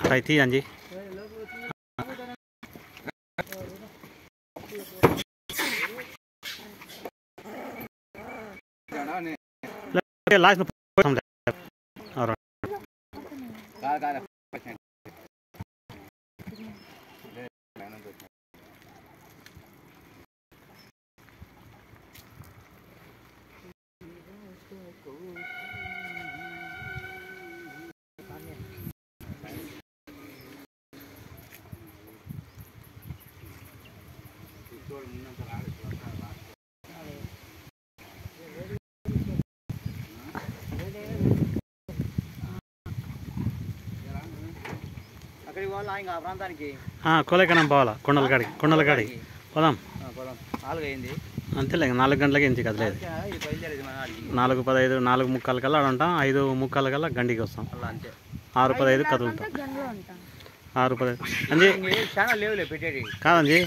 अठाई थी हाँ जी लास्ट में और కోలేకనం పోవాలా కొండల కాడికి పోదాం అంతేలే 4 గంటలకి ఇంటికి కదలేదు 4:15 4:45 కల్లా ఆడ ఉంటాం 5:45 కల్లా గండికి వస్తాం 6:15 కదులుతాం 6:15 అంజీ కాదంజీ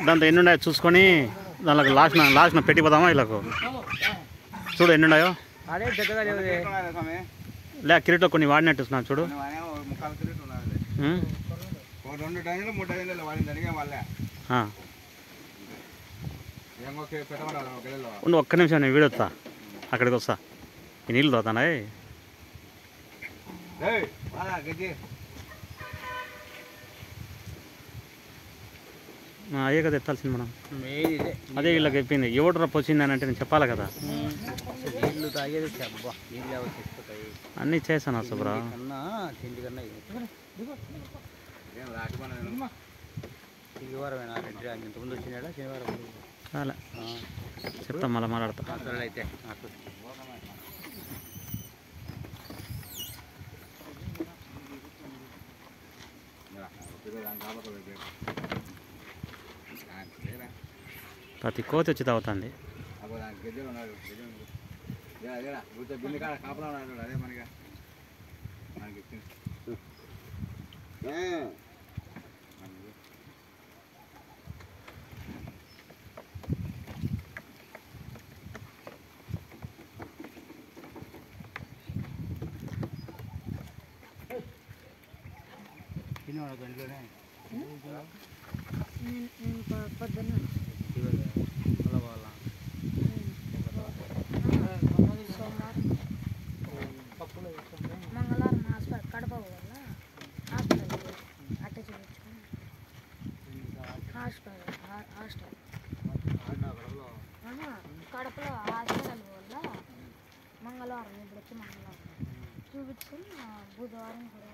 దాంతో ఎన్ని ఉన్నాయో చూసుకొని దానికి లాస్ట్ పెట్టిపోదామా వీళ్ళకు చూడు ఎన్ని ఉన్నాయో లే కిరీట్లో కొన్ని వాడినట్టు చూడు ఉండు ఒక్క నిమిషం నేను వీడియో వస్తా అక్కడికి వస్తా ఈ నీళ్ళు తోతానా అయ్యే కదా ఎత్తాల్సింది మనం అదే వీళ్ళకి చెప్పింది ఎవడరా పోసింది అని అంటే నేను చెప్పాలి కదా అన్నీ చేశాను సుబ్రా చాలా చెప్తాం మళ్ళీ మాట్లాడతా అయితే ప్రతి కోతి వచ్చి తాగుతుంది పొద్దున్న మంగళవారం హాస్పిటల్ కడప పోవాలా హాస్పిటల్ అట్ట చూపించుకొని హాస్టల్ కడపలో హాస్పిటల్ పోవాలా మంగళవారం ఇప్పుడు వచ్చి మంగళవారం చూపించుకొని బుధవారం కూడా